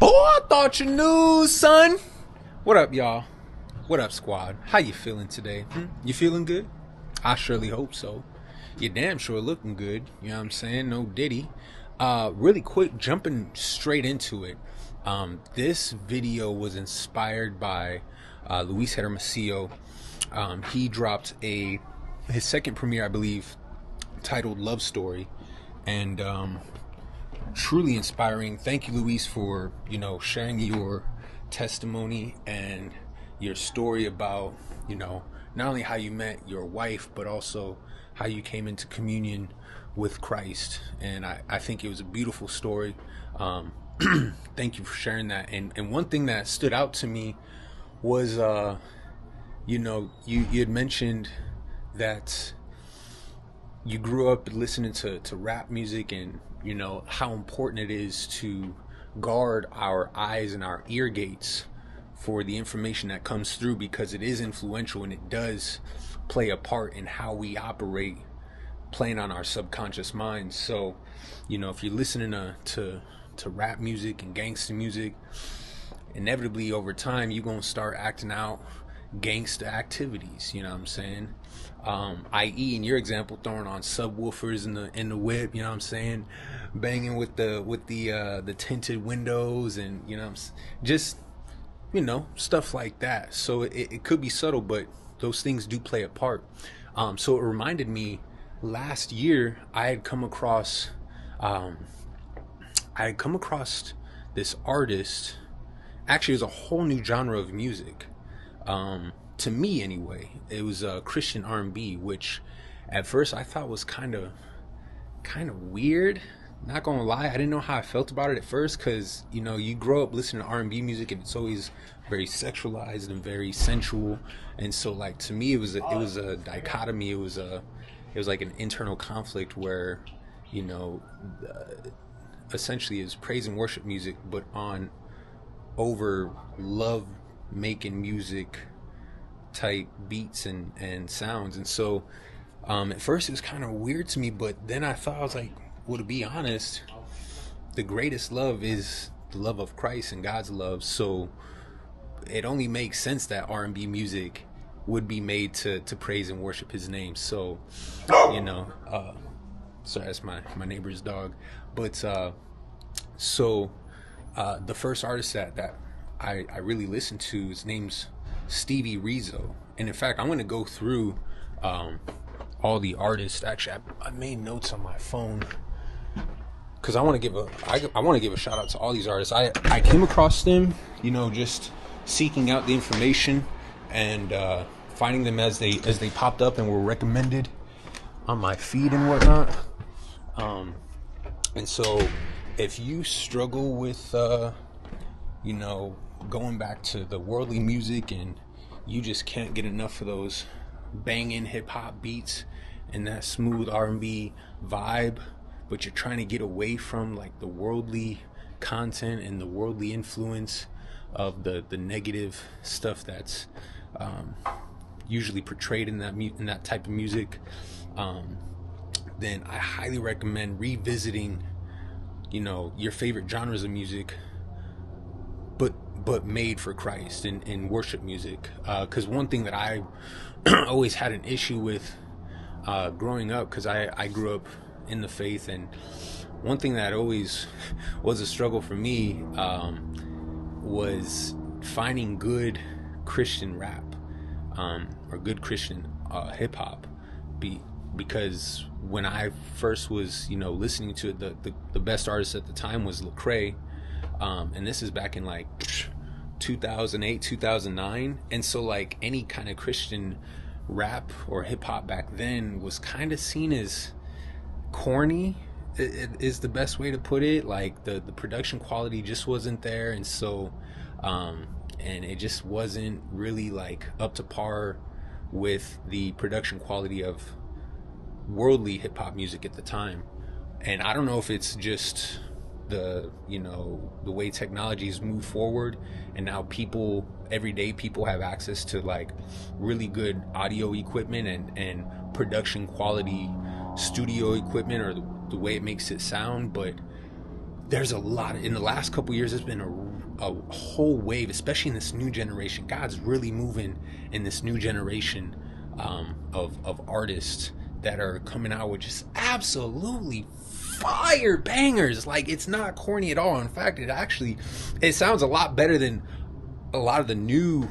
I thought you knew, son. What up, y'all? What up, squad? How you feeling today? You feeling good? I surely hope so. You damn sure looking good. You know what I'm saying? No diddy. Really quick, jumping straight into it. This video was inspired by Luis Hermosillo. He dropped his second premiere, I believe, titled Love Story, and truly inspiring. Thank you, Luis, for sharing your testimony and your story about not only how you met your wife, but also how you came into communion with Christ. And I think it was a beautiful story. Thank you for sharing that. And one thing that stood out to me was you had mentioned that you grew up listening to rap music, and how important it is to guard our eyes and our ear gates for the information that comes through, because it is influential and it does play a part in how we operate, playing on our subconscious minds. So if you're listening to rap music and gangster music, inevitably over time you're gonna start acting out gangster activities, you know what I'm saying? I.e., in your example, throwing on subwoofers in the whip, you know what I'm saying? Banging with the tinted windows, and just stuff like that. So it could be subtle, but those things do play a part. So it reminded me, last year I had come across this artist. Actually, it was a whole new genre of music. To me anyway, it was Christian R&B, which at first I thought was kind of weird. Not gonna lie, I didn't know how I felt about it at first, because you grow up listening to R&B music and it's always very sexualized and very sensual, and so like to me it was a dichotomy. It was like an internal conflict where essentially it's praise and worship music, but on over love making music type beats and sounds. And so at first it was kind of weird to me, but then I was like, well, to be honest, the greatest love is the love of Christ and God's love. So it only makes sense that R&B music would be made to praise and worship his name. So sorry, that's my neighbor's dog. But the first artist that I really listened to, his name's Stevie Rizzo. And in fact, I'm going to go through all the artists. Actually, I made notes on my phone because I want to give a shout out to all these artists. I came across them, just seeking out the information and finding them as they popped up and were recommended on my feed and whatnot. And so if you struggle with going back to the worldly music and you just can't get enough of those banging hip-hop beats and that smooth R&B vibe, but you're trying to get away from like the worldly content and the worldly influence of the negative stuff that's usually portrayed in that type of music, then I highly recommend revisiting your favorite genres of music, but made for Christ in worship music. Because one thing that I always had an issue with growing up, because I grew up in the faith, and one thing that always was a struggle for me was finding good Christian rap or good Christian hip-hop, because when I first was listening to it, the best artist at the time was Lecrae, and this is back in like 2008, 2009. And so like any kind of Christian rap or hip hop back then was kind of seen as corny, is the best way to put it. Like the production quality just wasn't there. And so, and it just wasn't really like up to par with the production quality of worldly hip hop music at the time. And I don't know if it's just the way technology's moved forward, and now everyday people have access to like really good audio equipment and production quality studio equipment, or the way it makes it sound. But there's a lot in the last couple years. There's been a whole wave, especially in this new generation. God's really moving in this new generation of artists that are coming out with just absolutely fire bangers. Like, it's not corny at all. In fact, it sounds a lot better than a lot of the new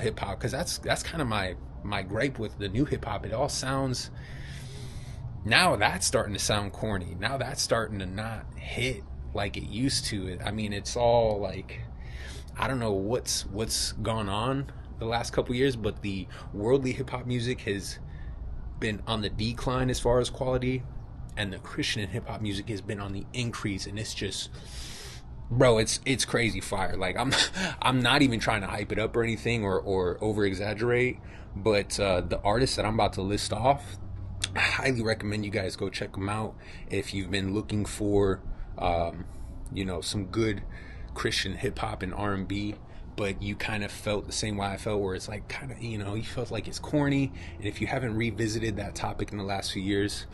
hip hop, because that's kind of my gripe with the new hip hop. It all sounds, now that's starting to sound corny. Now that's starting to not hit like it used to. I mean, it's all like, I don't know what's gone on the last couple years, but the worldly hip hop music has been on the decline as far as quality, and the Christian hip hop music has been on the increase. And it's just, bro, it's crazy fire. Like, I'm not even trying to hype it up or anything, or over exaggerate, but the artists that I'm about to list off, I highly recommend you guys go check them out if you've been looking for some good Christian hip hop and R&B, but you kind of felt the same way I felt, where it's like, kind of, you felt like it's corny. And if you haven't revisited that topic in the last few years,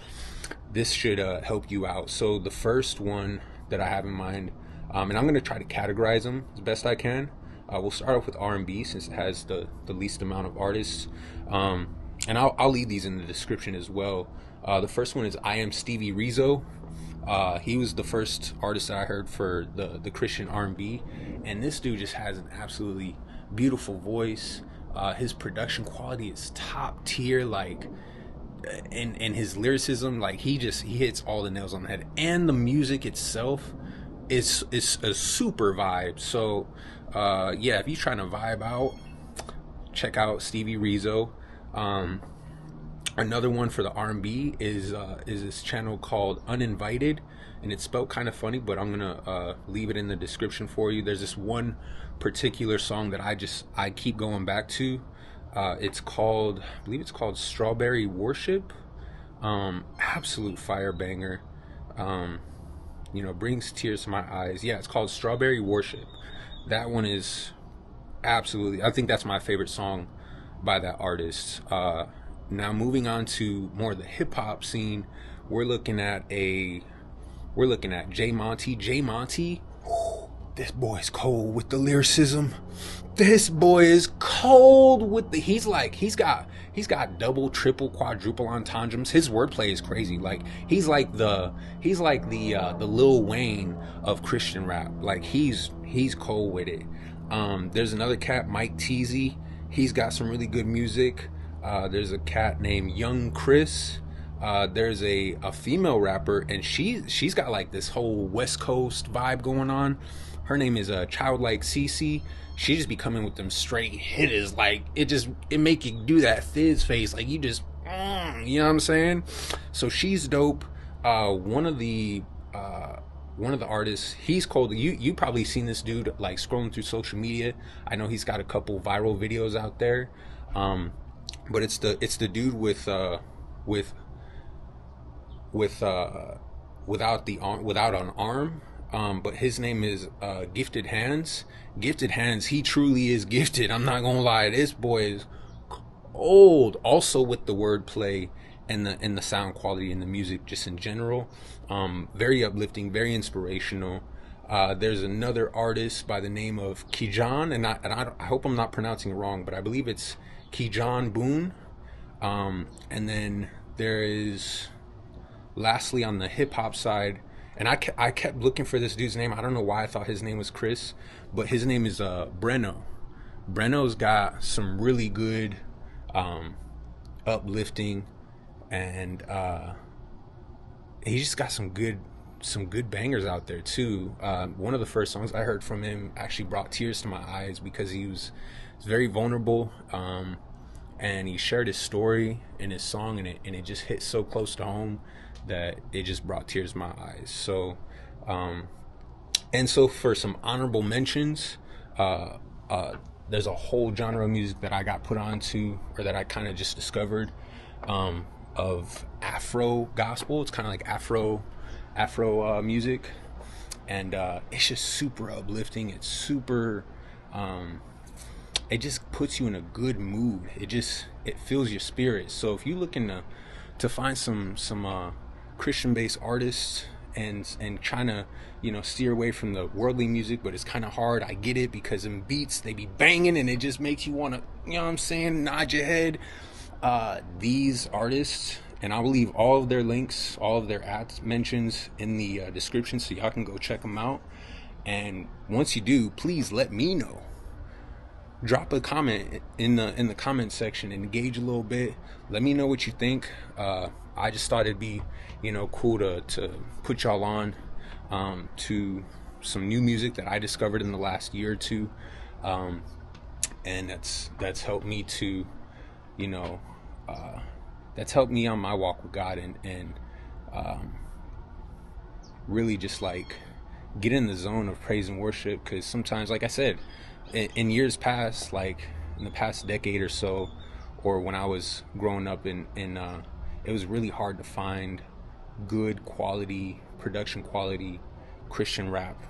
this should help you out. So the first one that I have in mind, and I'm going to try to categorize them as best I can. We'll start off with R&B, since it has the least amount of artists. And I'll leave these in the description as well. The first one is I Am Stevie Rizzo. He was the first artist that I heard for the Christian R&B, and this dude just has an absolutely beautiful voice. His production quality is top tier, like, and his lyricism, like, he hits all the nails on the head, and the music itself is a super vibe. So yeah, if you're trying to vibe out, check out Stevie Rizzo. Another one for the R&B is this channel called Uninvited, and it's spelled kind of funny, but I'm gonna leave it in the description for you. There's this one particular song that I keep going back to. It's called, I believe it's called Strawberry Worship. Absolute fire banger. Brings tears to my eyes. Yeah, it's called Strawberry Worship. That one is absolutely, I think that's my favorite song by that artist. Now moving on to more of the hip hop scene, we're looking at J Monty. J Monty, this boy is cold with the lyricism. This boy is cold with the, he's got double, triple, quadruple entendres. His wordplay is crazy. Like, he's like the Lil Wayne of Christian rap. Like, he's cold with it. There's another cat, Mike Teasy. He's got some really good music. There's a cat named Young Chris. There's a female rapper, and she's got like this whole West Coast vibe going on. Her name is Childlike Cece. She just be coming with them straight hitters. Like, it make you do that fizz face. Like, you just, you know what I'm saying? So she's dope. One of the artists, he's cold. You probably seen this dude like scrolling through social media. I know he's got a couple viral videos out there. But it's the dude without an arm. But his name is Gifted Hands. Gifted Hands. He truly is gifted. I'm not gonna lie. This boy is old. Also with the wordplay and the sound quality and the music just in general. Very uplifting, very inspirational. There's another artist by the name of Kijan, and I hope I'm not pronouncing it wrong, but I believe it's Kijan Boone. And then there is, lastly, on the hip hop side, and I kept looking for this dude's name. I don't know why I thought his name was Chris, but his name is Breno. Breno's got some really good uplifting, and he just got some good bangers out there too. One of the first songs I heard from him actually brought tears to my eyes, because he was very vulnerable, and he shared his story in his song, and it just hit so close to home that it just brought tears to my eyes. So and so for some honorable mentions, there's a whole genre of music that I got put onto, or that I kind of just discovered, of Afro gospel. It's kind of like Afro music, and it's just super uplifting. It's super it just puts you in a good mood. It fills your spirit. So if you're looking to find some Christian based artists and trying to, steer away from the worldly music, but it's kind of hard. I get it, because in beats they be banging and it just makes you want to, nod your head. These artists, and I'll leave all of their links, all of their ads mentions in the description, so y'all can go check them out. And once you do, please let me know. Drop a comment in the comment section, engage a little bit. Let me know what you think. I just thought it'd be, cool to put y'all on to some new music that I discovered in the last year or two, and that's helped me to, that's helped me on my walk with God, and really just like get in the zone of praise and worship. Because sometimes, like I said, in years past, like in the past decade or so, or when I was growing up it was really hard to find good quality, production quality Christian rap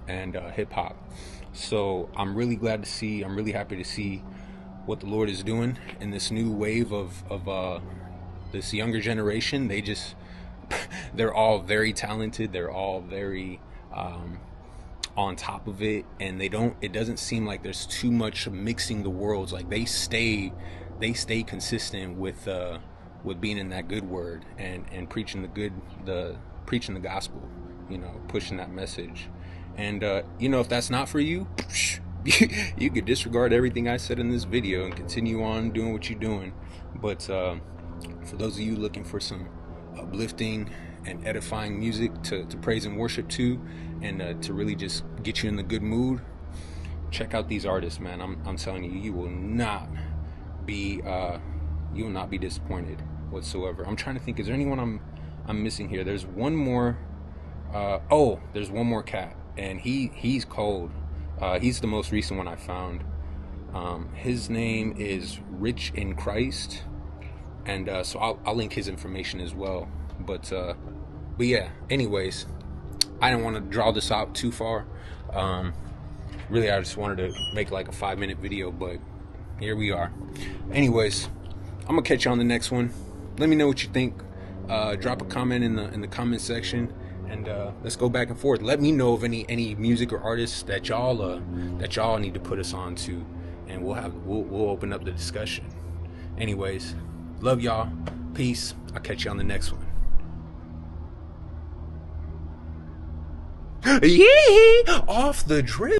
and hip hop. So I'm really happy to see what the Lord is doing in this new wave of this younger generation. They're all very talented. They're all very on top of it, and it doesn't seem like there's too much mixing the worlds. Like they stay consistent with being in that good word and preaching preaching the gospel, pushing that message. And if that's not for you, you could disregard everything I said in this video and continue on doing what you're doing. But for those of you looking for some uplifting and edifying music to praise and worship to, and to really just get you in the good mood, check out these artists, man. I'm telling you, you will not be disappointed whatsoever. I'm trying to think, is there anyone I'm missing here? There's one more. There's one more cat, and he's cold. He's the most recent one I found. His name is Rich in Christ, and so I'll link his information as well. But yeah. Anyways, I didn't want to draw this out too far. Really, I just wanted to make like a 5-minute video, but here we are. Anyways, I'm gonna catch you on the next one. Let me know what you think. Drop a comment in the comment section, and let's go back and forth. Let me know of any music or artists that y'all need to put us on to, and we'll open up the discussion. Anyways, love y'all. Peace. I'll catch you on the next one. Yeah, off the drip.